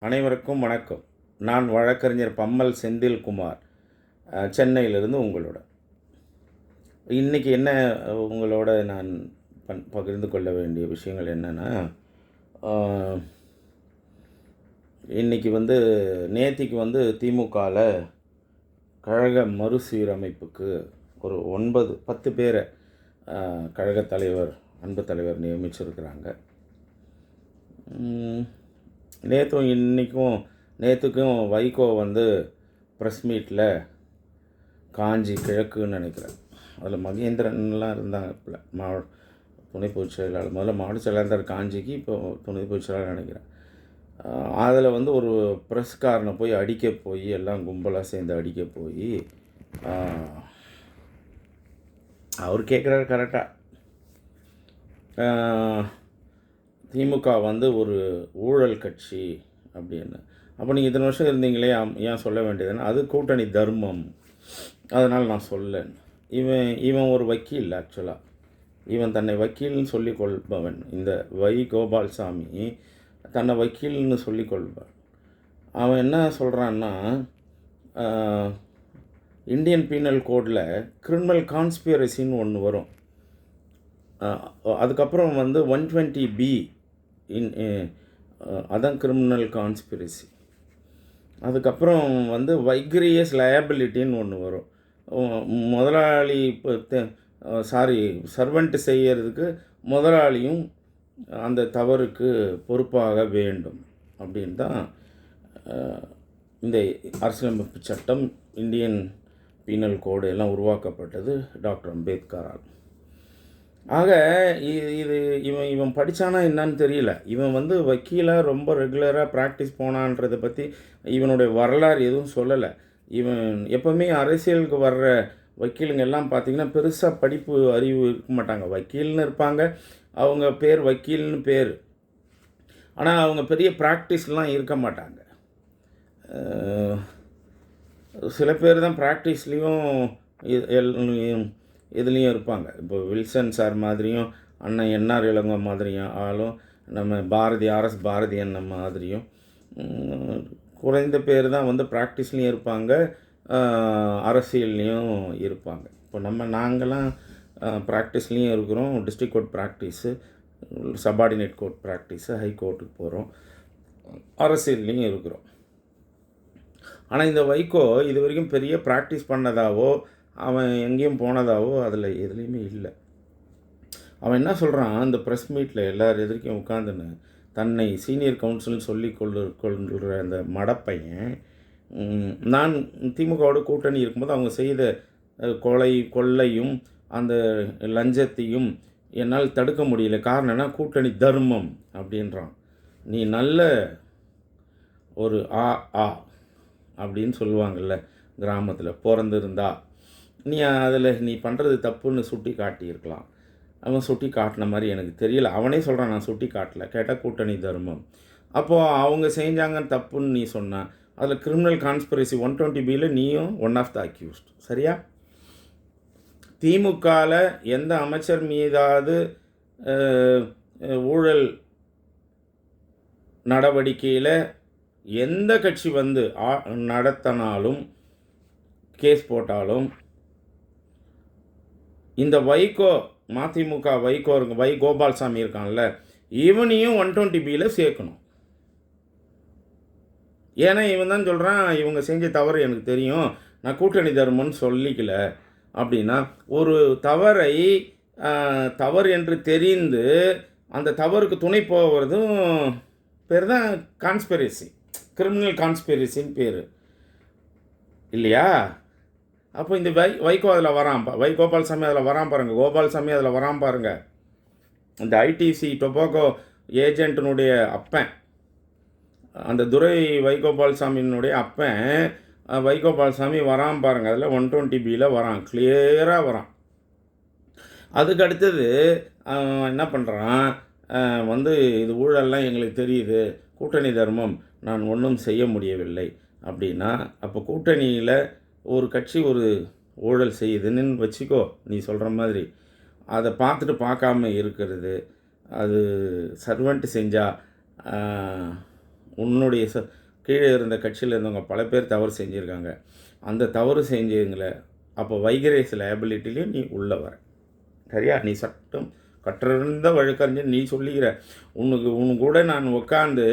அனைவருக்கும் வணக்கம். நான் வழக்கறிஞர் பம்மல் செந்தில்குமார், சென்னையிலிருந்து உங்களோட. இன்றைக்கி என்ன உங்களோட நான் பகிர்ந்து கொள்ள வேண்டிய விஷயங்கள் என்னென்னா, இன்றைக்கி நேத்திக்கு திமுகவில் கழக மறுசீரமைப்புக்கு ஒரு 10 பேரை கழக தலைவர், அன்பு தலைவர் நியமிச்சிருக்கிறாங்க. நேற்றுக்கும் வைகோ ப்ரெஸ் மீட்டில் காஞ்சி கிழக்குன்னு நினைக்கிறேன், அதில் மகேந்திரன்லாம் இருந்தாங்க துணை பொதுச் செயலாளர். முதல்ல மாவட்ட செயலாளர் காஞ்சிக்கு, இப்போ துணை பொதுச் செயலாளர் நினைக்கிறேன். அதில் ஒரு ப்ரெஸ்காரனை போய் எல்லாம் கும்பலாக சேர்ந்து அடிக்க போய் அவர் கேட்குறாரு கரெக்டாக, திமுக ஒரு ஊழல் கட்சி அப்படின்னு. அப்போ நீங்கள் இத்தனை வருஷம் இருந்தீங்களே, ஏன் சொல்ல வேண்டியதுன்னா அது கூட்டணி தர்மம், அதனால் நான் சொல்லேன். இவன் ஒரு வக்கீல். ஆக்சுவலாக இவன் தன்னை வக்கீல்னு சொல்லிக்கொள்பவன். இந்த கோபால்சாமி தன்னை வக்கீல்னு சொல்லிக்கொள்பவன். அவன் என்ன சொல்கிறான்னா, இந்தியன் பீனல் கோடில் கிரிமினல் கான்ஸ்பிரசின்னு ஒன்று வரும். அதுக்கப்புறம் 120B அதான் கிரிமினல் கான்ஸ்பிரசி. அதுக்கப்புறம் வைக்ரியஸ் லயபிலிட்டின்னு ஒன்று வரும். முதலாளி சர்வெண்ட்டு செய்கிறதுக்கு முதலாளியும் அந்த தவறுக்கு பொறுப்பாக வேண்டும் அப்படின்னு தான் இந்த அரசியலமைப்பு சட்டம், இந்தியன் பீனல் கோடு எல்லாம் உருவாக்கப்பட்டது டாக்டர் அம்பேத்கரால். ஆக இவன் படித்தானா என்னான்னு தெரியல. இவன் வக்கீலாக ரொம்ப ரெகுலராக ப்ராக்டிஸ் போனான்றதை பற்றி இவனுடைய வரலாறு எதுவும் சொல்லலை. இவன் எப்போவுமே அரசியலுக்கு வர்ற வக்கீலுங்க எல்லாம் பார்த்திங்கன்னா பெருசாக படிப்பு அறிவு இருக்க மாட்டாங்க. வக்கீல்னு இருப்பாங்க, அவங்க பேர் வக்கீல்னு பேர், ஆனால் அவங்க பெரிய ப்ராக்டிஸ்லாம் இருக்க மாட்டாங்க. சில பேர் தான் ப்ராக்டிஸ்லேயும் இதுலேயும் இருப்பாங்க. இப்போ வில்சன் சார் மாதிரியும், அண்ணன் என்ஆர் இளங்கோ மாதிரியும் ஆளும், நம்ம RS பாரதி அண்ணன் மாதிரியும் குறைந்த பேர் தான் ப்ராக்டிஸ்லேயும் இருப்பாங்க, அரசியல்லையும் இருப்பாங்க. இப்போ நாங்கள்லாம் ப்ராக்டிஸ்லேயும் இருக்கிறோம், district court practice, subordinate court practice, high கோர்ட்டுக்கு போகிறோம், அரசியல்லையும் இருக்கிறோம். ஆனால் இந்த வைகோ இது வரைக்கும் பெரிய ப்ராக்டிஸ் பண்ணதாவோ அவன் எங்கேயும் போனதாவோ அதில் எதுலேயுமே இல்லை. அவன் என்ன சொல்கிறான், இந்த ப்ரெஸ் மீட்டில் எல்லோரும் எதிர்க்கும் உட்காந்துன்னு தன்னை சீனியர் கவுன்சில்னு சொல்லி கொள்ளுற அந்த மடப்பையன், நான் திமுகவோட கூட்டணி இருக்கும்போது அவங்க செய்த கொள்ளையும் அந்த லஞ்சத்தையும் என்னால் தடுக்க முடியல, காரணம் என்ன, கூட்டணி தர்மம் அப்படின்றான். நீ நல்ல ஒரு அப்படின்னு சொல்லுவாங்கள்ல கிராமத்தில், பிறந்திருந்தா நீ பண்ணுறது தப்புன்னு சுட்டி காட்டியிருக்கலாம். அவன் சுட்டி காட்டின மாதிரி எனக்கு தெரியல. அவனே சொல்கிறான், நான் சுட்டி காட்டலை, கேட்டால் கூட்டணி தர்மம். அப்போது அவங்க செஞ்சாங்கன்னு தப்புன்னு நீ சொன்னான். அதில் கிரிமினல் கான்ஸ்பிரசி 120Bயில் நீயும் ஒன் ஆஃப் த அக்யூஸ்ட். சரியா? திமுகவில் எந்த அமைச்சர் மீதாவது ஊழல் நடவடிக்கையில் எந்த கட்சி நடத்தினாலும், கேஸ் போட்டாலும், இந்த மதிமுக கோபால்சாமி இருக்கான்ல, இவனையும் 120Bயில் சேர்க்கணும். ஏன்னா இவன் தான் சொல்கிறான், இவங்க செஞ்ச தவறு எனக்கு தெரியும், நான் கூட்டணி தர்மம்னு சொல்லிக்கல அப்படின்னா, ஒரு தவறை தவறு என்று தெரிந்து அந்த தவறுக்கு துணை போகிறதும் பேர் தான் கான்ஸ்பிரசி, கிரிமினல் கான்ஸ்பிரசின்னு பேர் இல்லையா? அப்போ இந்த வைகோ அதில் வரான், கோபால்சாமி அதில் வரான் பாருங்கள். இந்த ஐடிசி டொபாக்கோ ஏஜென்ட்டினுடைய அப்பன், அந்த துரை வைகோபால்சாமியினுடைய அப்பன் வைகோபால்சாமி வரான் பாருங்கள், அதில் 120Bயில் வரான், கிளியராக வரான். அதுக்கு அடுத்தது என்ன பண்ணுறான், இது ஊழல்லாம் எங்களுக்கு தெரியுது, கூட்டணி தர்மம், நான் ஒன்றும் செய்ய முடியவில்லை அப்படின்னா, அப்போ கூட்டணியில் ஒரு கட்சி ஒரு ஊழல் செய்யுதுன்னு வச்சுக்கோ, நீ சொல்கிற மாதிரி அதை பார்த்துட்டு பார்க்காம இருக்கிறது, அது சர்வெண்ட்டு செஞ்சால் உன்னுடைய கீழே இருந்த கட்சியில் இருந்தவங்க பல பேர் தவறு செஞ்சுருக்காங்க. அந்த தவறு செஞ்சவங்கள அப்போ வைகரேஸ் லையபிலிட்டிலையும் நீ உள்ள வர. சரியா? நீ சட்டம் கற்றறிந்த வழக்கறிஞர் நீ சொல்லிக்கிற. உன் கூட நான் உட்காந்து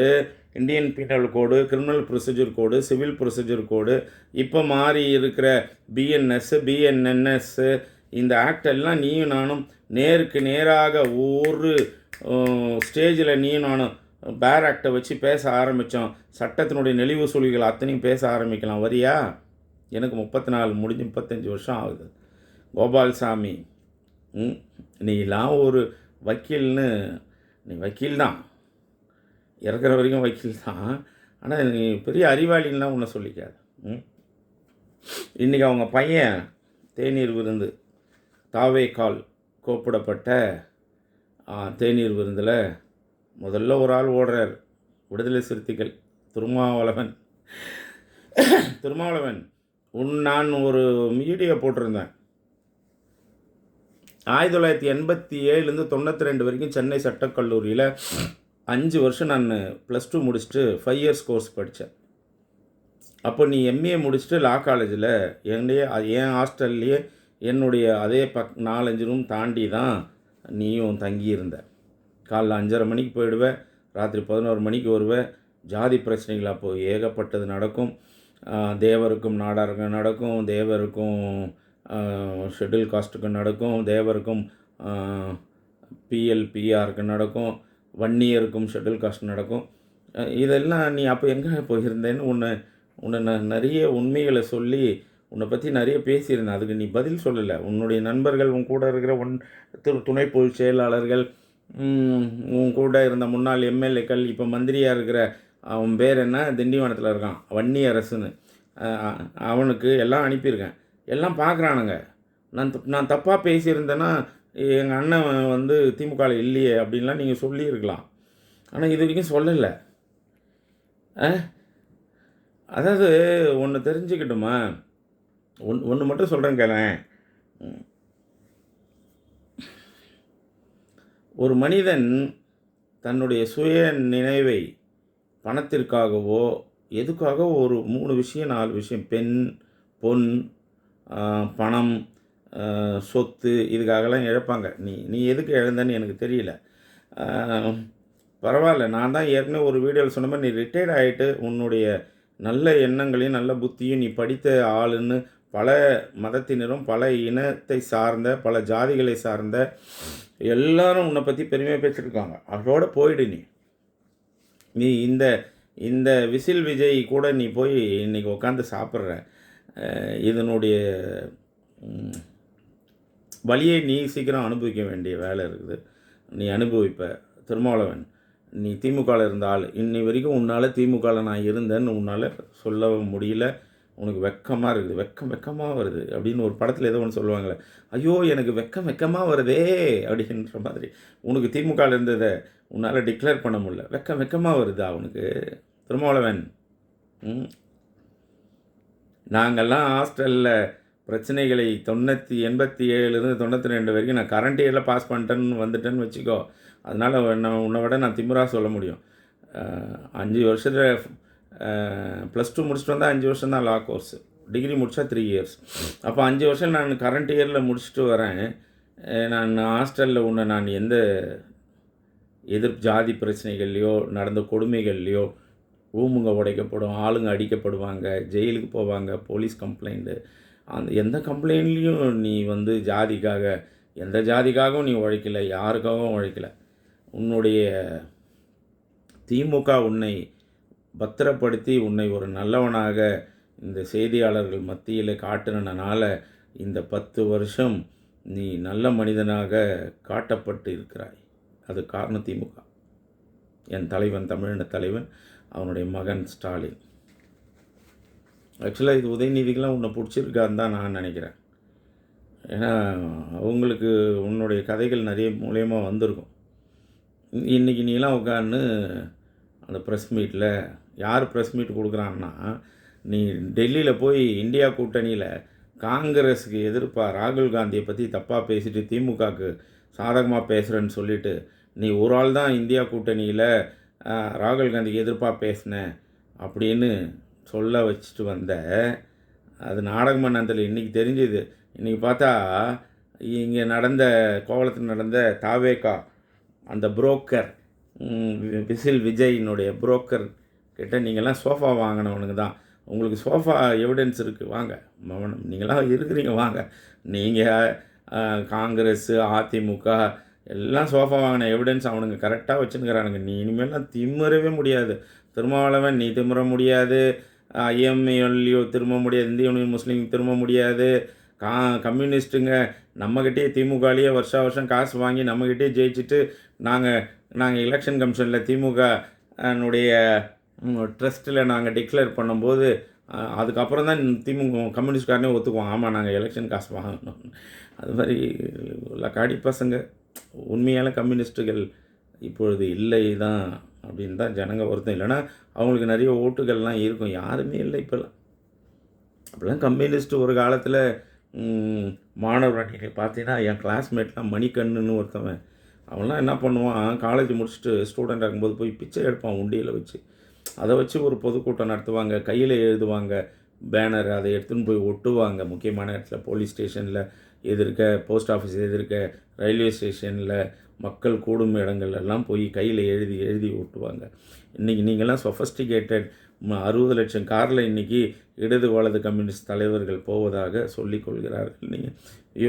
இந்தியன் பீனல் கோடு, கிரிமினல் ப்ரொசீஜர் கோடு, சிவில் ப்ரொசீஜர் கோடு, இப்போ மாறி இருக்கிற பிஎன்எஸ், பிஎன்என்எஸ், இந்த ஆக்ட் எல்லாம் நீயும் நானும் நேருக்கு நேராக ஒரு ஸ்டேஜில் நீயும் நானும் பேர் ஆக்டை வச்சு பேச ஆரம்பித்தோம். சட்டத்தினுடைய நெளிவு சுழிகள் அத்தனையும் பேச ஆரம்பிக்கலாம். வரியா? எனக்கு 34 முடிஞ்சு 35 வருஷம் ஆகுது. கோபால்சாமி, நீலாம் ஒரு வக்கீல்னு, நீ வக்கீல் தான், இறக்குற வரைக்கும் வக்கீல் தான். ஆனால் நீ பெரிய அறிவாளின்லாம் ஒன்றை சொல்லிக்காது. இன்றைக்கி அவங்க பையன் தேநீர் விருந்து தாவேக்கால் கூப்பிடப்பட்ட தேநீர் விருந்தில் முதல்ல ஒரு ஆள் ஓடுறார். விடுதலை சிறுத்தைகள் திருமாவளவன். நான் ஒரு வீடியோ போட்டிருந்தேன். 1987லேருந்து 92 வரைக்கும் சென்னை சட்டக்கல்லூரியில் 5 வருஷம் நான் +2 முடிச்சுட்டு 5 இயர்ஸ் கோர்ஸ் படித்தேன். அப்போ நீ எம்ஏ முடிச்சுட்டு லா காலேஜில் என் ஹாஸ்டல்லையே என்னுடைய அதே 4-5 ரூம் தாண்டி தான் நீயும் தங்கியிருந்த. காலைல 5:30 மணிக்கு போயிடுவேன், ராத்திரி 11 மணிக்கு வருவேன். ஜாதி பிரச்சனைகள் அப்போது ஏகப்பட்டது நடக்கும். தேவருக்கும் நாடாருக்கும் நடக்கும், தேவருக்கும் ஷெட்யூல் காஸ்ட்டுக்கும் நடக்கும், தேவருக்கும் பிஎல்பிஆருக்கு நடக்கும், வன்னியருக்கும் ஷெட்யூல் காஸ்ட் நடக்கும். இதெல்லாம் நீ அப்போ எங்கே போயிருந்தேன்னு உன்னை நான் நிறைய உண்மைகளை சொல்லி உன்னை பற்றி நிறைய பேசியிருந்தேன். அதுக்கு நீ பதில் சொல்லலை. உன்னுடைய நண்பர்கள், உன் கூட இருக்கிற துணை பொதுச் செயலாளர்கள், உன் கூட இருந்த முன்னாள் எம்எல்ஏக்கள், இப்போ மந்திரியாக இருக்கிற அவன் பேர் என்ன, திண்டிவனத்தில் இருக்கான், வன்னி அரசுன்னு, அவனுக்கு எல்லாம் அனுப்பியிருக்கேன். எல்லாம் பார்க்குறானுங்க. நான் தப்பாக பேசியிருந்தேன்னா எங்கள் அண்ணன் திமுகவில் இல்லையே அப்படின்லாம் நீங்கள் சொல்லியிருக்கலாம். ஆனால் இது வரைக்கும் சொல்லலை. அதாவது ஒன்று தெரிஞ்சுக்கிட்டுமா, ஒன்று மட்டும் சொல்கிறேன் கேளேன். ஒரு மனிதன் தன்னுடைய சுய நினைவை பணத்திற்காகவோ எதுக்காகவோ ஒரு 3 விஷயம் 4 விஷயம், பெண், பொன், பணம், சொத்து, இதுக்காகலாம் இழப்பாங்க. நீ எதுக்கு இழந்தன்னு எனக்கு தெரியல. பரவாயில்ல, நான் தான் ஏற்கனவே ஒரு வீடியோவில் சொன்ன மாதிரி, நீ ரிட்டையர்ட் ஆகிட்டு உன்னுடைய நல்ல எண்ணங்களையும் நல்ல புத்தியும், நீ படித்த ஆளுன்னு பல மதத்தினரும் பல இனத்தை சார்ந்த பல ஜாதிகளை சார்ந்த எல்லாரும் உன்னை பற்றி பெருமையாக பேசியிருக்காங்க. அதோட போயிடு. நீ இந்த விசில் விஜய் கூட நீ போய் இன்றைக்கி உட்காந்து சாப்பிட்ற, இதனுடைய வலியை நீ சீக்கிரம் அனுபவிக்க வேண்டிய வேலை இருக்குது. நீ அனுபவிப்ப. திருமாவளவன், நீ திமுகவில் இருந்த ஆள், இன்னி வரைக்கும் உன்னால் திமுகவில் நான் இருந்தேன்னு உன்னால் சொல்ல முடியல. உனக்கு வெக்கமாக இருக்குது, வெக்கமாக வருது அப்படின்னு ஒரு படத்தில் ஏதோ ஒன்று சொல்லுவாங்களே, ஐயோ எனக்கு வெக்கமாக வருதே அப்படின்ற மாதிரி உனக்கு திமுகவில் இருந்ததை உன்னால் டிக்ளேர் பண்ண முடியல. வெக்கமாக வருதா உனக்கு திருமாவளவன்? நாங்கள்லாம் ஹாஸ்டலில் பிரச்சனைகளை 87லேருந்து 92 வரைக்கும் நான் கரண்ட் இயரில் பாஸ் பண்ணிட்டேன்னு வந்துட்டேன்னு வச்சுக்கோ. அதனால் உன்னை விட நான் திமிராக சொல்ல முடியும். 5 வருஷத்தில் +2 முடிச்சுட்டு வந்தால் 5 வருஷம் தான் லா கோர்ஸ், டிகிரி முடித்தா 3 இயர்ஸ். அப்போ 5 வருஷம் நான் கரண்ட் இயரில் முடிச்சுட்டு வரேன். நான் ஹாஸ்டலில் நான் எந்த ஜாதி பிரச்சனைகள்லையோ நடந்த கொடுமைகள்லையோ, ரூமுங்க உடைக்கப்படும், ஆளுங்க அடிக்கப்படுவாங்க, ஜெயிலுக்கு போவாங்க, போலீஸ் கம்ப்ளைண்ட்டு, அந்த எந்த கம்ப்ளைண்ட்லேயும் நீ ஜாதிக்காக எந்த ஜாதிக்காகவும் நீ உழைக்கலை, யாருக்காகவும் உழைக்கலை. உன்னுடைய திமுக உன்னை பத்திரப்படுத்தி உன்னை ஒரு நல்லவனாக இந்த செய்தியாளர்கள் மத்தியில் காட்டினனால இந்த 10 வருஷம் நீ நல்ல மனிதனாக காட்டப்பட்டு இருக்கிறாய். அது காரணம் திமுக. என் தலைவன், தமிழின தலைவன், அவனுடைய மகன் ஸ்டாலின். ஆக்சுவலாக இது உதயநிதிக்கெலாம் உன்னை பிடிச்சிருக்கான்னு தான் நான் நினைக்கிறேன். ஏன்னா அவங்களுக்கு உன்னுடைய கதைகள் நிறைய மூலியமாக வந்திருக்கும். இன்றைக்கி நீலாம் உட்காந்து அந்த ப்ரெஸ் மீட்டில், யார் ப்ரெஸ் மீட் கொடுக்குறான்னா, நீ டெல்லியில் போய் இந்தியா கூட்டணியில் காங்கிரஸுக்கு எதிர்ப்பாக ராகுல் காந்தியை பற்றி தப்பாக பேசிட்டு திமுகவுக்கு சாதகமாக பேசுகிறேன்னு சொல்லிவிட்டு, நீ ஒரு ஆள் தான் இந்தியா கூட்டணியில் ராகுல் காந்திக்கு எதிர்ப்பாக பேசினேன் அப்படின்னு சொல்ல வச்சுட்டு வந்த அது நாடகம் பண்ணதில் இன்றைக்கி தெரிஞ்சுது. இன்றைக்கி பார்த்தா இங்கே நடந்த கோவளத்தில் நடந்த தாவேகா அந்த புரோக்கர் விசில் விஜயினுடைய புரோக்கர் கிட்ட நீங்கள்லாம் சோஃபா வாங்கினவனுங்க தான். உங்களுக்கு சோஃபா எவிடன்ஸ் இருக்குது, வாங்க. நீங்களாம் இருக்கிறீங்க, வாங்க. நீங்கள் காங்கிரஸ், அதிமுக எல்லாம் சோஃபா வாங்கின எவிடன்ஸ் அவனுங்க கரெக்டாக வச்சுருக்கிறானுங்க. நீ இனிமேலாம் திமிரவே முடியாது. திருமாவளவன் நீ திமிர முடியாது, ஐஎம்எல்யூ திரும்ப முடியாது, இந்திய யூனியன் முஸ்லீம் திரும்ப முடியாது. கம்யூனிஸ்ட்டுங்க நம்மக்கிட்டே திமுகலேயே வருஷம் காசு வாங்கி நம்மக்கிட்டே ஜெயிச்சுட்டு நாங்கள் எலெக்ஷன் கமிஷனில் திமுகனுடைய ட்ரஸ்ட்டில் நாங்கள் டிக்ளேர் பண்ணும்போது அதுக்கப்புறம் தான் கம்யூனிஸ்ட்காரனே ஒத்துக்குவோம், ஆமாம் நாங்கள் எலெக்ஷன் காசு வாங்கணும். அது மாதிரி காடி பசங்க. உண்மையான கம்யூனிஸ்ட்டுகள் இப்பொழுது இல்லை தான் அப்படின்னு தான் ஜனங்க வருத்தம். இல்லைன்னா அவங்களுக்கு நிறைய ஓட்டுகள்லாம் இருக்கும். யாருமே இல்லை இப்போல்லாம். அப்போல்லாம் கம்யூனிஸ்ட்டு ஒரு காலத்தில் மாணவர் அணிகள் பார்த்தீங்கன்னா என் கிளாஸ்மேட்லாம் மணிக்கண்ணுன்னு ஒருத்தவன், அவன்லாம் என்ன பண்ணுவான், காலேஜ் முடிச்சுட்டு ஸ்டூடெண்ட்டாக இருக்கும்போது போய் பிச்சை எடுப்பான் உண்டியில் வச்சு. அதை வச்சு ஒரு பொதுக்கூட்டம் நடத்துவாங்க, கையில் எழுதுவாங்க பேனர், அதை எடுத்துன்னு போய் ஒட்டுவாங்க முக்கியமான இடத்துல, போலீஸ் ஸ்டேஷனில் எதிர்க்க, போஸ்ட் ஆஃபீஸ் எதிர்க்க, ரயில்வே ஸ்டேஷனில், மக்கள் கூடும் இடங்கள் எல்லாம் போய் கையில் எழுதி ஒட்டுவாங்க. இன்றைக்கி நீங்கள்லாம் சொஃபஸ்டிகேட்டட் 60 லட்சம் காரில் இன்றைக்கி இடது வலது கம்யூனிஸ்ட் தலைவர்கள் போவதாக சொல்லிக் கொள்கிறார்கள். நீங்கள் you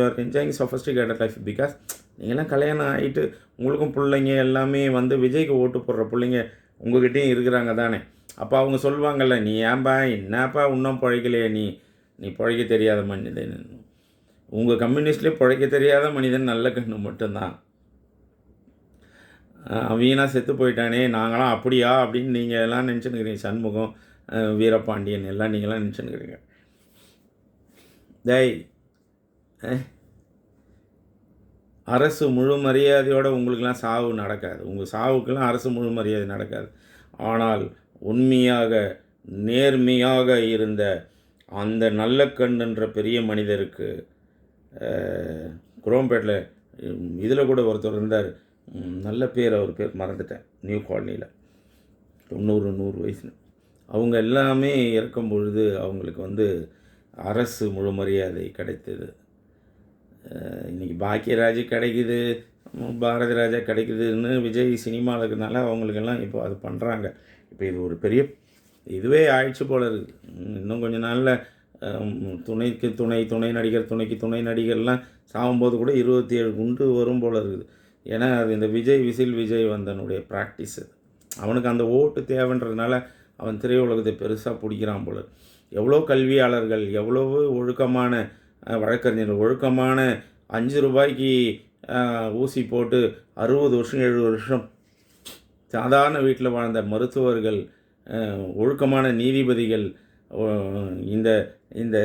are enjoying sophisticated life because நீங்கள்லாம் கல்யாணம் ஆகிட்டு உங்களுக்கும் பிள்ளைங்க எல்லாமே வந்து விஜய்க்கு ஓட்டு போடுற பிள்ளைங்க உங்கள்கிட்டையும் இருக்கிறாங்க தானே. அப்போ அவங்க சொல்லுவாங்கள்ல, நீ ஏன்பா என்னப்பா இன்னும் பிழைக்கலையே, நீ பிழைக்க தெரியாத மனிதன். உங்கள் கம்யூனிஸ்ட்லேயே பிழைக்க தெரியாத மனிதன் நல்ல கண்ணு மட்டும்தான். வீணாக செத்து போயிட்டானே, நாங்களாம் அப்படியா அப்படின்னு நீங்கள் எல்லாம் நினச்சின்னுக்கிறீங்க. சண்முகம், வீரபாண்டியன் எல்லாம் நீங்களாம் நினச்சின்னுக்கிறீங்க. டேய், அரசு முழு மரியாதையோடு உங்களுக்கெல்லாம் சாவு நடக்காது. உங்கள் சாவுக்கெல்லாம் அரசு முழு மரியாதை நடக்காது. ஆனால் உண்மையாக நேர்மையாக இருந்த அந்த நல்ல கண்ணுன்ற பெரிய மனிதருக்கு குரோம்பேட்டில் இதில் கூட ஒருத்தர் இருந்தார், நல்ல பேர், அவர் பேர் மறந்துட்டேன், நியூ காலனியில் 90-100 வயசு. அவங்க எல்லாமே இறக்கும் பொழுது அவங்களுக்கு வந்து அரசு முழு மரியாதை கிடைத்தது. இன்றைக்கி பாக்கியராஜ் கிடைக்குது, பாரதி ராஜா கிடைக்குதுன்னு விஜய் சினிமாவில் இருக்கிறதுனால அவங்களுக்கெல்லாம் இப்போ அது பண்ணுறாங்க. இப்போ இது ஒரு பெரிய இதுவே ஆயிடுச்சு போல இருக்குது. இன்னும் கொஞ்சம் நாளில் துணைக்கு துணை நடிகர், துணைக்கு துணை நடிகர்லாம் சாகும்போது கூட 27 குண்டு வரும் போல் இருக்குது. ஏன்னா அது இந்த விசில் விஜய் வந்தனுடைய ப்ராக்டிஸ். அவனுக்கு அந்த ஓட்டு தேவைன்றதுனால அவன் திரையுலகத்தை பெருசாக பிடிக்கிறான் போல. எவ்வளோ கல்வியாளர்கள், எவ்வளவு ஒழுக்கமான வழக்கறிஞர்கள், ஒழுக்கமான 5 ரூபாய்க்கு ஊசி போட்டு 60 வருஷம் 70 வருஷம் சாதாரண வீட்டில் வாழ்ந்த மருத்துவர்கள், ஒழுக்கமான நீதிபதிகள், இந்த இந்த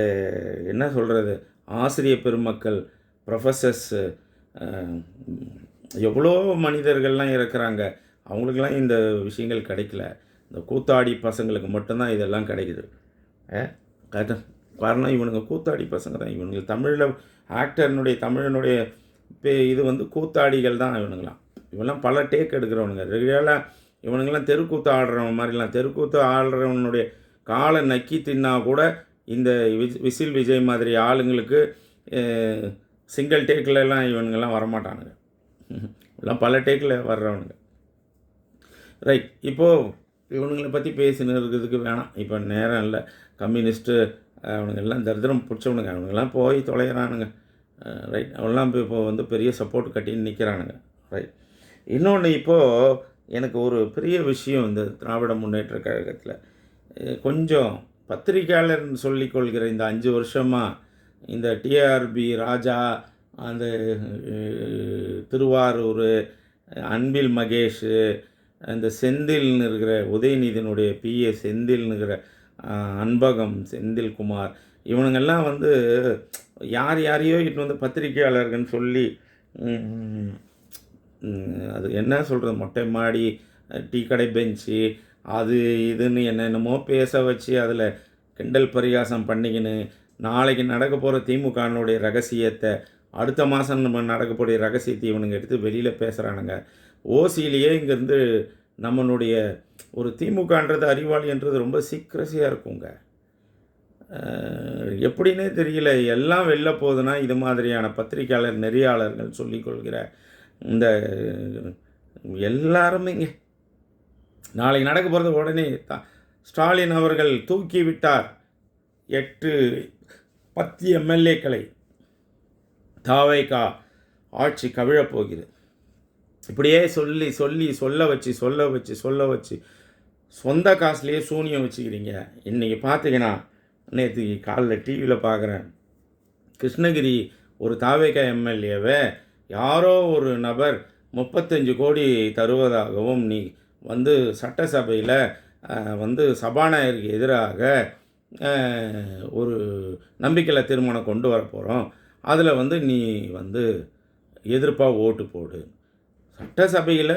என்ன சொல்கிறது, ஆசிரியர் பெருமக்கள், ப்ரொஃபஸர்ஸ், எவ்வளோ மனிதர்கள்லாம் இருக்கிறாங்க. அவங்களுக்கெல்லாம் இந்த விஷயங்கள் கிடைக்கல. இந்த கூத்தாடி பசங்களுக்கு மட்டும்தான் இதெல்லாம் கிடைக்குது. காரணம் இவனுங்க கூத்தாடி பசங்க தான். இவனுங்க தமிழில் தமிழனுடைய இது வந்து கூத்தாடிகள் தான் இவனுங்களாம். இவெல்லாம் பல டேக் எடுக்கிறவனுங்க. ரெகுலராக இவனுங்கெல்லாம் தெருக்கூத்து ஆடுறவன் மாதிரிலாம். தெருக்கூத்து ஆடுறவனுடைய காலை நக்கி தின்னா கூட இந்த விசில் விஜய் மாதிரி ஆளுங்களுக்கு சிங்கிள் டேக்கிலலாம் இவனுங்கெல்லாம் வரமாட்டானுங்க. எல்லாம் பல டேக்கில் வர்றவனுங்க. ரைட், இப்போது இவனுங்களை பற்றி பேசின்னு இருக்கிறதுக்கு வேணாம், இப்போ நேரம் இல்லை. கம்யூனிஸ்ட்டு அவனுங்கெல்லாம் தரித்திரம் பிடிச்சவனுங்க, அவனுங்கெல்லாம் போய் தொலைகிறானுங்க. ரைட், அவனெல்லாம் இப்போ வந்து பெரிய சப்போர்ட் கட்டின்னு நிற்கிறானுங்க. ரைட், இன்னொன்று இப்போது எனக்கு ஒரு பெரிய விஷயம், இந்த திராவிட முன்னேற்ற கழகத்தில் கொஞ்சம் பத்திரிக்கையாளர்னு சொல்லிக்கொள்கிற இந்த 5 வருஷமாக இந்த டிஆர்பி ராஜா, அந்த திருவாரூர் அன்பில் மகேஷ், அந்த செந்தில்னு இருக்கிற உதயநிதியினுடைய பிஏ செந்தில்னுங்கிற அன்பகம் செந்தில்குமார், இவனுங்கெல்லாம் வந்து யாரையோ இட்டு வந்து பத்திரிக்கையாளர்கள்னு சொல்லி அது என்ன சொல்கிறது, மொட்டை மாடி, டீ கடை பெஞ்சு, அது இதுன்னு என்னென்னமோ பேச வச்சு அதில் கிண்டல் பரிகாசம் பண்ணிக்கின்னு நாளைக்கு நடக்க போகிற திமுகனுடைய ரகசியத்தை, அடுத்த மாதம் நம்ம நடக்க போகிற ரகசியத்தை இவனுங்க எடுத்து வெளியில் பேசுகிறானுங்க. ஓசியிலேயே இங்கேருந்து நம்மளுடைய ஒரு திமுகன்றது அறிவாளின்றது ரொம்ப சீக்ரஸியாக இருக்குங்க. எப்படின்னே தெரியல. எல்லாம் வெளில போகுதுன்னா இது மாதிரியான பத்திரிக்கையாளர் நெறியாளர்கள் சொல்லிக்கொள்கிற இந்த எல்லாருமேங்க நாளைக்கு நடக்க போகிறது உடனே ஸ்டாலின் அவர்கள் தூக்கி விட்டார் 8-10 எம்எல்ஏக்களை, தாவேகா ஆட்சி கவிழப் போகிறது. இப்படியே சொல்லி சொல்லி சொல்ல வச்சு சொந்த காசுலேயே சூனியம் வச்சுக்கிறீங்க. இன்றைக்கி பார்த்தீங்கன்னா நேற்று காலைல டிவியில் பார்க்குறேன், கிருஷ்ணகிரி ஒரு தாவேகா எம்எல்ஏவை யாரோ ஒரு நபர் 35 கோடி தருவதாகவும், நீ வந்து சட்டசபையில் வந்து சபாநாயகருக்கு எதிராக ஒரு நம்பிக்கையில்லா தீர்மானம் கொண்டு வர போகிறோம், அதில் வந்து நீ வந்து எதிர்ப்பாக ஓட்டு போடு. சட்டசபையில்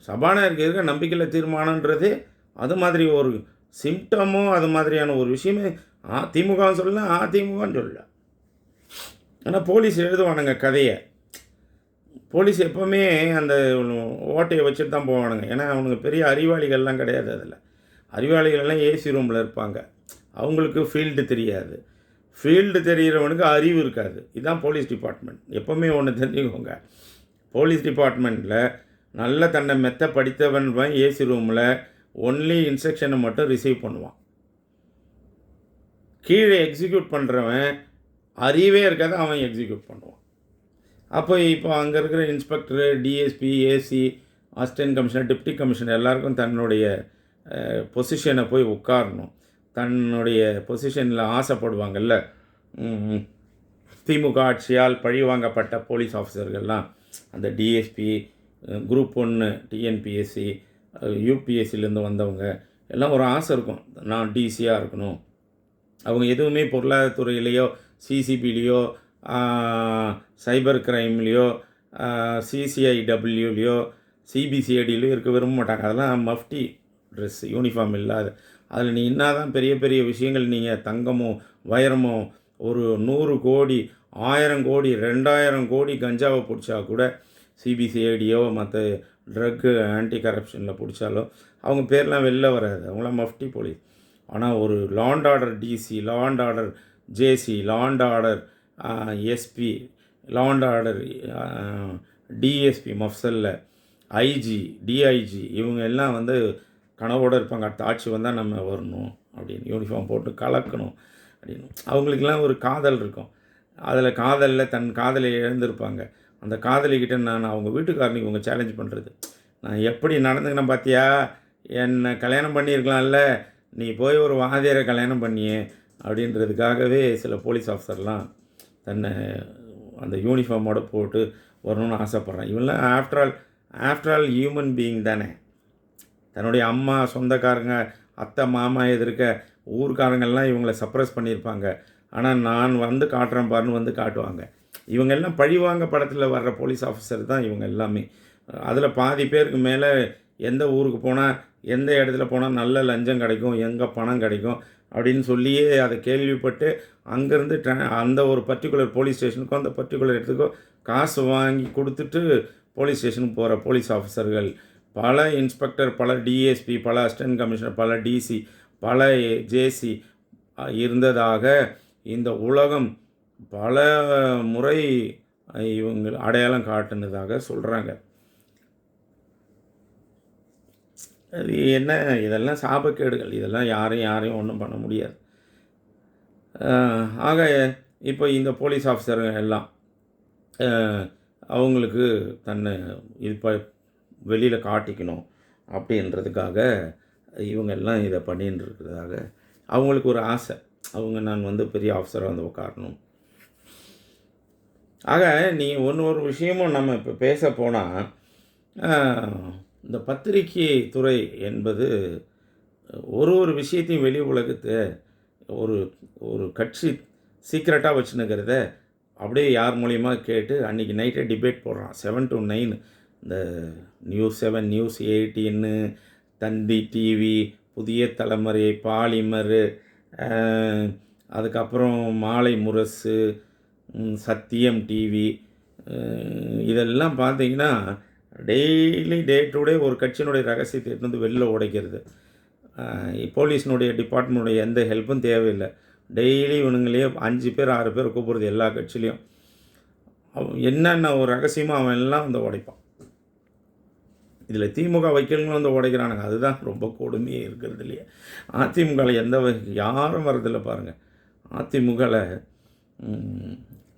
சபாநாயகருக்கு எதிராக நம்பிக்கையில்லா தீர்மானன்றது அது மாதிரி ஒரு சிம்டமோ அது மாதிரியான ஒரு விஷயமே திமுகன்னு சொல்லல, அதிமுகன்னு சொல்லல. ஆனால் போலீஸ் எழுதுவானுங்க கதையை. போலீஸ் எப்போவுமே அந்த ஓட்டையை வச்சுட்டு தான் போவானுங்க. ஏன்னா அவனுங்க பெரிய அறிவாளிகள்லாம் கிடையாது. அதில் அறிவாளிகள்லாம் ஏசி ரூமில் இருப்பாங்க. அவங்களுக்கு ஃபீல்டு தெரியாது. ஃபீல்டு தெரிகிறவனுக்கு அறிவு இருக்காது. இதுதான் போலீஸ் டிபார்ட்மெண்ட். எப்போவுமே ஒன்று தெரிஞ்சுக்கோங்க, போலீஸ் டிபார்ட்மெண்ட்டில் நல்ல தன்னை மெத்த படித்தவன் ஏசி ரூமில் ஒன்லி இன்ஸ்ட்ரக்ஷனை மட்டும் ரிசீவ் பண்ணுவான். கீழே எக்ஸிக்யூட் பண்ணுறவன் அறிவே இருக்காது, அவன் எக்ஸிக்யூட் பண்ணுவான். இப்போ அங்கே இருக்கிற inspector, DSP, AC, assistant commissioner, deputy commissioner எல்லாருக்கும் தன்னுடைய பொசிஷனை போய் உட்காரணும். தன்னுடைய பொசிஷனில் ஆசைப்படுவாங்கள்ல. திமுக ஆட்சியால் பழிவாங்கப்பட்ட போலீஸ் ஆஃபீஸர்கள்லாம், அந்த டிஎஸ்பி, குரூப் 1 டிஎன்பிஎஸ்சி, யூபிஎஸ்சிலேருந்து வந்தவங்க எல்லாம் ஒரு ஆசை இருக்கும், நான் டிசியாக இருக்கணும். அவங்க எதுவுமே பொருளாதாரத்துறையிலையோ, சிசிபிலேயோ, சைபர் கிரைம்லேயோ, சிசிஐடபிள்யூலேயோ, சிபிசிஐடிலையோ இருக்க விரும்ப மாட்டாங்க. அதெல்லாம் மஃப்டி ட்ரெஸ், யூனிஃபார்ம் இல்லாத. அதில் நீ என்ன தான் பெரிய பெரிய விஷயங்கள், நீங்கள் தங்கமோ வைரமோ ஒரு 100 கோடி 1000 கோடி 2000 கோடி கஞ்சாவை பிடிச்சா கூட, சிபிசிஐடியோ மற்ற ட்ரக்கு ஆன்டி கரப்ஷனில் பிடிச்சாலோ அவங்க பேர்லாம் வெளில வராது. அவங்களாம் மஃப்டி போலீஸ். ஆனால் ஒரு law and order DC, law and order JC, law and order SP, law and order DSP மஃப்சலில், ஐஜி, டிஐஜி, இவங்க எல்லாம் வந்து கனவோடு இருப்பாங்க, அடுத்த ஆட்சி வந்தால் நம்ம வரணும் அப்படின்னு, யூனிஃபார்ம் போட்டு கலக்கணும் அப்படின்னு. அவங்களுக்கெல்லாம் ஒரு காதல் இருக்கும். அதில் காதலில் தன் காதலை இழந்திருப்பாங்க. அந்த காதலிக்கிட்ட நான் அவங்க வீட்டுக்காரனுக்கு இவங்க சேலஞ்ச் பண்ணுறது, நான் எப்படி நடந்துக்கினேன் பார்த்தியா, என்னை கல்யாணம் பண்ணியிருக்கலாம்ல, நீ போய் ஒரு வாதியரை கல்யாணம் பண்ணியே அப்படின்றதுக்காகவே சில போலீஸ் ஆஃபீஸர்லாம் தன்னை அந்த யூனிஃபார்மோடு போட்டு வரணும்னு ஆசைப்பட்றான். இவெல்லாம் ஆஃப்டர் ஆல் ஹியூமன் பீயிங் தானே. தன்னுடைய அம்மா, சொந்தக்காரங்க, அத்தை, மாமா எதிர்க்க ஊர்க்காரங்கள்லாம் இவங்களை சப்ரஸ் பண்ணியிருப்பாங்க. ஆனால் நான் வந்து காட்டுறேன் பாருன்னு வந்து காட்டுவாங்க. இவங்கெல்லாம் பழிவாங்க படத்தில் வர்ற போலீஸ் ஆஃபீஸர் தான் இவங்க எல்லாமே. அதில் பாதி பேருக்கு மேலே எந்த ஊருக்கு போனால், எந்த இடத்துல போனால் நல்ல லஞ்சம் கிடைக்கும், எங்கே பணம் கிடைக்கும் அப்படின்னு சொல்லியே அதை கேள்விப்பட்டு அங்கேருந்து அந்த ஒரு பர்டிகுலர் போலீஸ் ஸ்டேஷனுக்கோ அந்த பர்டிகுலர் இடத்துக்கோ காசு வாங்கி கொடுத்துட்டு போலீஸ் ஸ்டேஷனுக்கு போகிற போலீஸ் ஆஃபீஸர்கள், பல இன்ஸ்பெக்டர், பல டிஎஸ்பி, பல அசிஸ்டன்ட் கமிஷனர், பல டிசி, பல ஜேசி இருந்ததாக இந்த உலகம் பல முறை இவங்க அடையாளம் காட்டுனதாக சொல்கிறாங்க. அது என்ன, இதெல்லாம் சாபக்கேடுகள். இதெல்லாம் யாரையும் ஒன்றும் பண்ண முடியாது. ஆக இப்போ இந்த போலீஸ் ஆஃபீஸருங்க எல்லாம் அவங்களுக்கு தன்னை இப்போ வெளியில் காட்டிக்கணும் அப்படின்றதுக்காக இவங்க எல்லாம் இதை பண்ணின்னு இருக்கிறதாக அவங்களுக்கு ஒரு ஆசை. நான் வந்து பெரிய ஆஃபீஸராக வந்து உட்காரணும். ஆக நீங்கள் ஒரு விஷயமும் நம்ம இப்போ பேச போனால், இந்த பத்திரிகை துறை என்பது ஒரு விஷயத்தையும் வெளி உலகத்தை ஒரு கட்சி சீக்ரெட்டாக வச்சுன்னுக்கிறத அப்படியே யார் மூலியமாக கேட்டு அன்றைக்கி நைட்டே டிபேட் போடுறான். 7 to 9 இந்த நியூஸ் 7, நியூஸ் 18, தந்தி டிவி, புதிய தலைமுறை, பாலிமர், அதுக்கப்புறம் மாலை முரசு, சத்தியம் டிவி, இதெல்லாம் பார்த்திங்கன்னா டெய்லி டே டு டே ஒரு கட்சியினுடைய ரகசியத்தை எடுத்து வந்து வெளில உடைக்கிறது. போலீஸினுடைய டிபார்ட்மெண்ட்டுடைய எந்த ஹெல்ப்பும் தேவையில்லை. டெய்லி இவனுங்களே 5 பேர் 6 பேர் கூப்பிடுறது எல்லா கட்சியிலையும். அவன் என்னென்ன ஒரு ரகசியமோ அவன் எல்லாம் வந்து உடைப்பான். இதில் திமுக வைக்கல்களும் வந்து உடைக்கிறானுங்க. அதுதான் ரொம்ப கொடுமையே இருக்கிறது இல்லையா. அதிமுகவில் யாரும் வரதில்லை பாருங்கள். அதிமுகவில்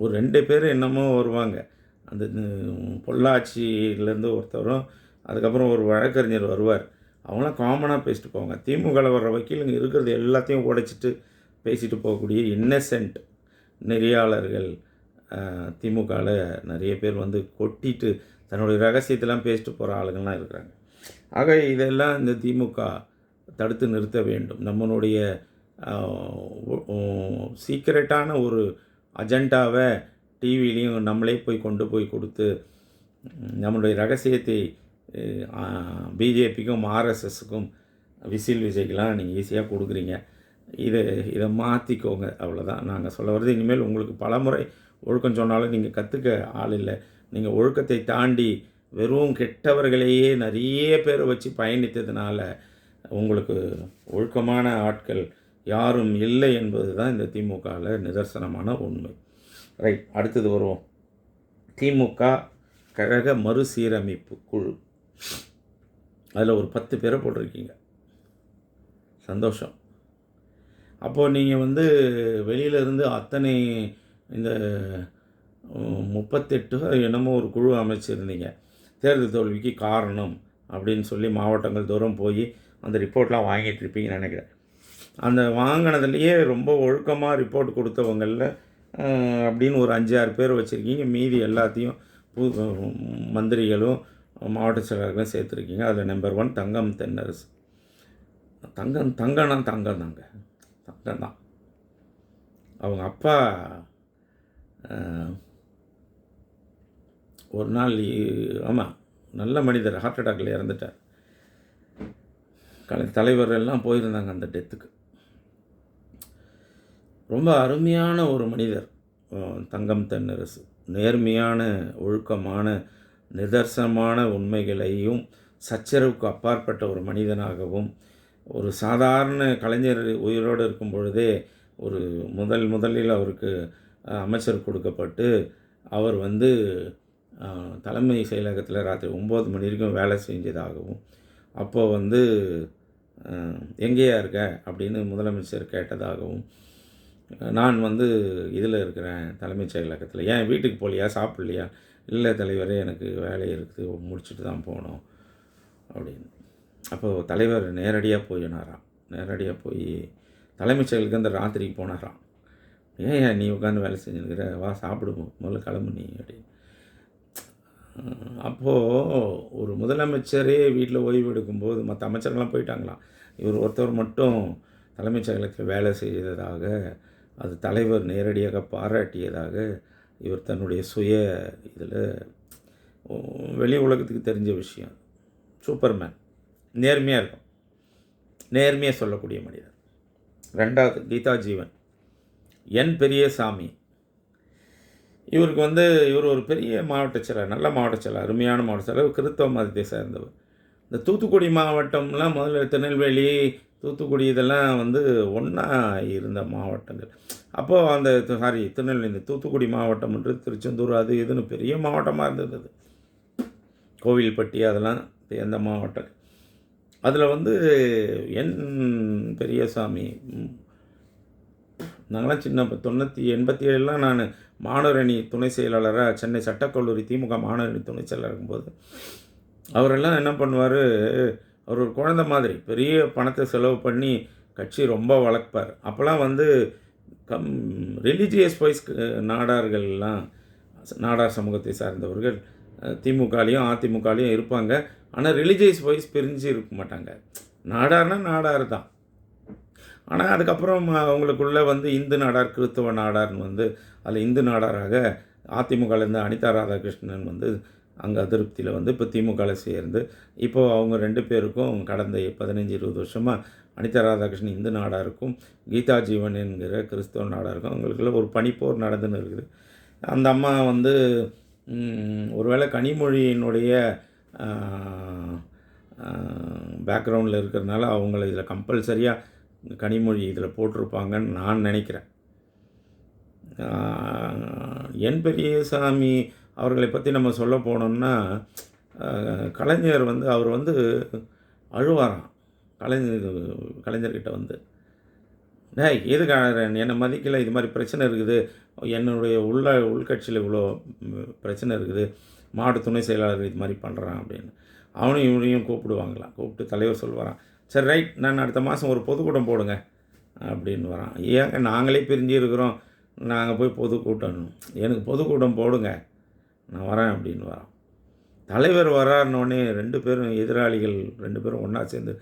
ஒரு 2 பேர் என்னமோ வருவாங்க. அந்த பொள்ளாச்சியிலேருந்து ஒருத்தரும், அதுக்கப்புறம் ஒரு வழக்கறிஞர் வருவார். அவங்களாம் காமனாக பேசிட்டு போவாங்க. திமுகவில் வர்ற வக்கீலுங்க இருக்கிறது எல்லாத்தையும் உடைச்சிட்டு பேசிட்டு போகக்கூடிய இன்னசென்ட் நெறியாளர்கள் திமுகவில் நிறைய பேர் வந்து கொட்டிட்டு தன்னுடைய ரகசியத்தெல்லாம் பேசிட்டு போகிற ஆளுங்கள்லாம் இருக்கிறாங்க. ஆக இதெல்லாம் இந்த திமுக தடுத்து நிறுத்த வேண்டும். நம்மளுடைய சீக்ரெட்டான ஒரு அஜெண்டாவை டிவிலையும் நம்மளே போய் கொண்டு போய் கொடுத்து நம்மளுடைய ரகசியத்தை பிஜேபிக்கும் ஆர்எஸ்எஸ்க்கும் விசில் விஜய்க்கெலாம் நீங்கள் ஈஸியாக கொடுக்குறீங்க. இதை மாற்றிக்கோங்க, அவ்வளோதான் நாங்கள் சொல்ல வர்றது. இனிமேல் உங்களுக்கு பலமுறை ஒழுக்கம் சொன்னாலும் நீங்கள் கற்றுக்க ஆள் இல்லை. நீங்கள் ஒழுக்கத்தை தாண்டி வெறும் கெட்டவர்களையே நிறைய பேரை வச்சு பயணித்ததுனால உங்களுக்கு ஒழுக்கமான ஆட்கள் யாரும் இல்லை என்பது தான் இந்த திமுகவில் நிதர்சனமான உண்மை. ரைட், அடுத்தது வருவோம். திமுக கழக மறுசீரமைப்பு குழு, அதில் ஒரு 10 பேரை போட்டிருக்கீங்க. சந்தோஷம். அப்போது நீங்கள் வந்து வெளியிலேருந்து அத்தனை இந்த 38 என்னமோ ஒரு குழு அமைச்சிருந்தீங்க. தேர்தல் தோல்விக்கு காரணம் அப்படின்னு சொல்லி மாவட்டங்கள் தூரம் போய் அந்த ரிப்போர்ட்லாம் வாங்கிட்டு இருப்பீங்கன்னு நினைக்கிறேன். அந்த வாங்கினதுலேயே ரொம்ப ஒழுக்கமாக ரிப்போர்ட் கொடுத்தவங்களில் அப்படின்னு ஒரு 5-6 பேர் வச்சுருக்கீங்க. மீதி எல்லாத்தையும் மந்திரிகளும் மாவட்ட செயலாளர்களும் சேர்த்துருக்கீங்க. அதில் நம்பர் 1 தங்கம் தென்னரசு. தங்கம் தான். அவங்க அப்பா ஒரு நாள், ஆமாம், நல்ல மனிதர், ஹார்ட் அட்டாக்கில் இறந்துட்டார். தலைவர் எல்லாம் போயிருந்தாங்க அந்த டெத்துக்கு. ரொம்ப அருமையான ஒரு மனிதர் தங்கம் தென்னரசு. நேர்மையான, ஒழுக்கமான, நிதர்சனமான உண்மைகளையும் சச்சரவுக்கு அப்பாற்பட்ட ஒரு மனிதனாகவும், ஒரு சாதாரண கலைஞர் உயிரோடு இருக்கும் பொழுதே ஒரு முதலில் அவருக்கு அமைச்சர் கொடுக்கப்பட்டு அவர் வந்து தலைமை செயலகத்தில் ராத்திரி 9 மணி வரைக்கும் வேலை செஞ்சதாகவும், அப்போது வந்து எங்கேயா இருக்க அப்படின்னு முதலமைச்சர் கேட்டதாகவும், நான் வந்து இதில் இருக்கிறேன் தலைமைச் செயலகத்தில், ஏன் வீட்டுக்கு போகலையா, சாப்பிட்லையா, இல்லை தலைவரே எனக்கு வேலை இருக்குது, முடிச்சுட்டு தான் போகணும் அப்படின்னு. அப்போது தலைவர் நேரடியாக போய் தலைமைச் செயலுக்கு அந்த ராத்திரிக்கு போனாராம். ஏன் நீ உட்காந்து வேலை செஞ்சுருக்கிற, வா சாப்பிடுவோம், முதல்ல கிளம்பு நீ அப்படின்னு. அப்போது ஒரு முதலமைச்சரே வீட்டில் ஓய்வு எடுக்கும்போது மற்ற அமைச்சர்கள்லாம் போயிட்டாங்களாம். இவர் ஒருத்தர் மட்டும் தலைமைச் செயலகத்தில் வேலை செய்ததாக, அது தலைவர் நேரடியாக பாராட்டியதாக இவர் தன்னுடைய சுய இதில் வெளி உலகத்துக்கு தெரிஞ்ச விஷயம். சூப்பர்மேன், நேர்மையாக இருக்கும், நேர்மையாக சொல்லக்கூடிய மனிதர். 2வது கீதா ஜீவன், என் பெரியசாமி. இவருக்கு வந்து இவர் ஒரு பெரிய மாவட்ட செயலர், நல்ல மாவட்ட செயலர், அருமையான மாவட்ட செயலர், கிறிஸ்தவ மதத்தை சேர்ந்தவர். இந்த தூத்துக்குடி மாவட்டம்லாம் முதல்ல திருநெல்வேலி, தூத்துக்குடி இதெல்லாம் வந்து ஒன்றா இருந்த மாவட்டங்கள். அப்போது அந்த திருநெல்வேலி, இந்த தூத்துக்குடி மாவட்டம் என்று திருச்செந்தூர் அது இதுன்னு பெரிய மாவட்டமாக இருந்தது. கோவில்பட்டி அதெல்லாம் எந்த மாவட்டம். அதில் வந்து என் பெரியசாமி, நாங்களாம் சின்ன 87 நான் மாணவரணி துணை செயலாளராக சென்னை சட்டக்கல்லூரி திமுக மாணவரணி துணை செயலாளர் இருக்கும்போது அவரெல்லாம் என்ன பண்ணுவார், அவர் ஒரு குழந்தை மாதிரி பெரிய பணத்தை செலவு பண்ணி கட்சி ரொம்ப வளர்ப்பார். அப்போல்லாம் வந்து ரிலீஜியஸ் வைஸ் நாடார்கள்லாம், நாடார் சமூகத்தை சார்ந்தவர்கள் திமுகலையும் அதிமுகலையும் இருப்பாங்க. ஆனால் ரிலீஜியஸ் வைஸ் பிரிஞ்சு இருக்க மாட்டாங்க. நாடார்னா நாடார் தான். ஆனால் அதுக்கப்புறம் அவங்களுக்குள்ளே வந்து இந்து நாடார், கிறிஸ்தவ நாடார்னு வந்து அதில் இந்து நாடாராக அதிமுகலேருந்து அனிதா ராதாகிருஷ்ணன் வந்து அங்கே அதிருப்தியில் வந்து இப்போ திமுகவில் சேர்ந்து, இப்போது அவங்க 2 பேருக்கும் கடந்த 15-20 வருஷமாக அனிதா ராதாகிருஷ்ணன் இந்து நாடாருக்கும் கீதா ஜீவன் என்கிற கிறிஸ்தவ நாடாருக்கும் அவங்களுக்குள்ள ஒரு பனிப்போர் நடந்துன்னு இருக்குது. அந்த அம்மா வந்து ஒருவேளை கனிமொழியினுடைய பேக்ரவுண்டில் இருக்கிறதுனால அவங்கள இதில் கம்பல்சரியாக கனிமொழி இதில் போட்டிருப்பாங்கன்னு நான் நினைக்கிறேன். என் பெரியசாமி அவர்களை பற்றி நம்ம சொல்ல போனோம்னா, கலைஞர் வந்து அவர் வந்து அழுவாராம். கலைஞர்கிட்ட வந்து, டேய் எதுக்கு அழறேன், என்னை மதிக்கலை, இது மாதிரி பிரச்சனை இருக்குது, என்னுடைய உள்கட்சியில் இவ்வளோ பிரச்சனை இருக்குது, மாவட்ட துணை செயலாளர் இது மாதிரி பண்ணுறான் அப்படின்னு. அவனையும் இவனையும் கூப்பிடுவாங்களாம். கூப்பிட்டு தலைவர் சொல்லுவாரான், சரி ரைட், நான் அடுத்த மாதம் ஒரு பொதுக்கூட்டம் போடுங்க அப்படின்னு வரான். ஏங்க நாங்களே பிரிஞ்சு இருக்கிறோம், நாங்கள் போய் பொதுக்கூட்டம், எனக்கு பொதுக்கூட்டம் போடுங்க, நான் வரேன் அப்படின்னு வரான். தலைவர் வராருன்னொடனே 2 பேரும் எதிராளிகள் 2 பேரும் ஒன்றா சேர்ந்து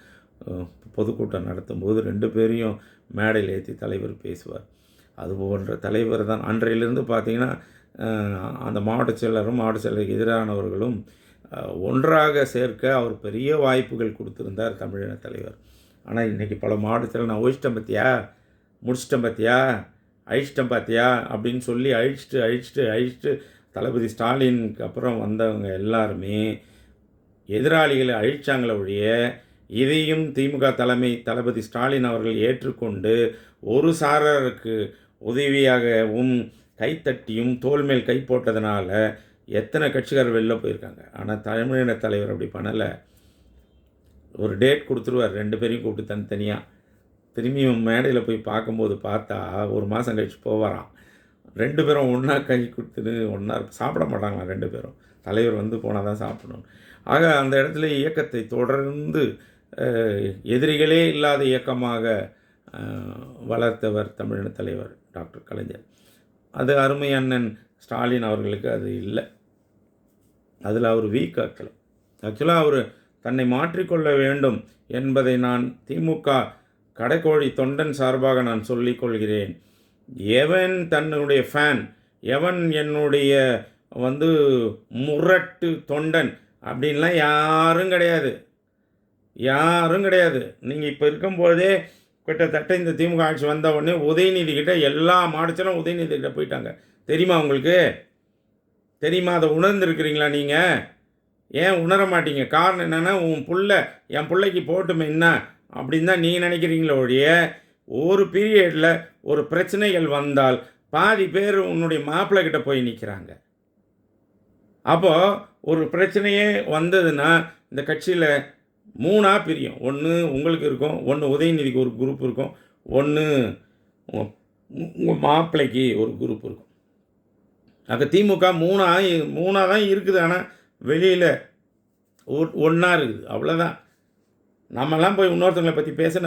பொதுக்கூட்டம் நடத்தும்போது 2 பேரையும் மேடையில் ஏற்றி தலைவர் பேசுவார். அது போன்ற தலைவர் தான் அன்றையிலிருந்து பார்த்திங்கன்னா அந்த மாவட்ட செயலருக்கு எதிரானவர்களும் ஒன்றாக சேர்க்க அவர் பெரிய வாய்ப்புகள் கொடுத்துருந்தார் தமிழின தலைவர். ஆனால் இன்றைக்கி பல மாவட்டத்தில் நான் ஒழிச்சிட்டேன் பார்த்தியா, முடிச்சிட்டேன் பார்த்தியா, அழிச்சிட்டேன் பார்த்தியா அப்படின்னு சொல்லி அழிச்சிட்டு தளபதி ஸ்டாலினுக்கு அப்புறம் வந்தவங்க எல்லாருமே எதிராளிகளை அழிச்சாங்களே ஒழிய இதையும் திமுக தளபதி ஸ்டாலின் அவர்கள் ஏற்றுக்கொண்டு ஒரு சாரருக்கு உதவியாகவும் கைத்தட்டியும் தோல் மேல் கை போட்டதுனால எத்தனை கட்சிக்காரர் வெளில போயிருக்காங்க. ஆனால் தமிழின தலைவர் அப்படி பண்ணலை. ஒரு டேட் கொடுத்துருவார், 2 பேரையும் கூப்பிட்டு தனித்தனியாக. திரும்பியும் மேடையில் போய் பார்க்கும்போது பார்த்தா ஒரு மாதம் கழிச்சு போவாராம். 2 பேரும் ஒன்றா கை கொடுத்துட்டு ஒன்றா சாப்பிட மாட்டாங்களாம். 2 பேரும் தலைவர் வந்து போனால் தான் சாப்பிடணும். ஆக அந்த இடத்துல இயக்கத்தை தொடர்ந்து எதிரிகளே இல்லாத இயக்கமாக வளர்த்தவர் தமிழின தலைவர் டாக்டர் கலைஞர். அது அருமை அண்ணன் ஸ்டாலின் அவர்களுக்கு அது இல்லை. அதில் அவர் வீக் ஆக்சுவலாக அவர் தன்னை மாற்றிக்கொள்ள வேண்டும் என்பதை நான் திமுக கடைக்கோழி தொண்டன் சார்பாக நான் சொல்லிக்கொள்கிறேன். எவன் தன்னுடைய ஃபேன், எவன் என்னுடைய வந்து முரட்டு தொண்டன் அப்படின்லாம் யாரும் கிடையாது. நீங்கள் இப்போ இருக்கும்போதே கிட்டத்தட்ட இந்த திமுக ஆட்சி வந்த உடனே உதயநிதி கிட்ட எல்லா மாவட்டத்திலும் உதயநிதி கிட்ட போயிட்டாங்க. தெரியுமா உங்களுக்கு? தெரியுமா? அதை உணர்ந்துருக்கிறீங்களா நீங்கள்? ஏன் உணர மாட்டீங்க? காரணம் என்னென்னா, என் பிள்ளைக்கு போட்டுமே என்ன அப்படின்னு தான் நீங்கள் நினைக்கிறீங்களோ ஒழிய, ஒரு பீரியடில் ஒரு பிரச்சனைகள் வந்தால் பாதி பேர் உன்னுடைய மாப்பிள்ளை கிட்ட போய் நிற்கிறாங்க. அப்போது ஒரு பிரச்சனையே வந்ததுன்னா இந்த கட்சியில் 3ஆக பிரியும். ஒன்று உங்களுக்கு இருக்கும், ஒன்று உதயநிதிக்கு ஒரு குரூப் இருக்கும், ஒன்று உங்கள் மாப்பிள்ளைக்கு ஒரு குரூப் இருக்கும். ஆக திமுக 3ஆக தான் இருக்குது. ஆனால் வெளியில் ஒன்றா இருக்குது, அவ்வளோதான். நம்மலாம் போய் இன்னொருத்தவங்களை பற்றி பேச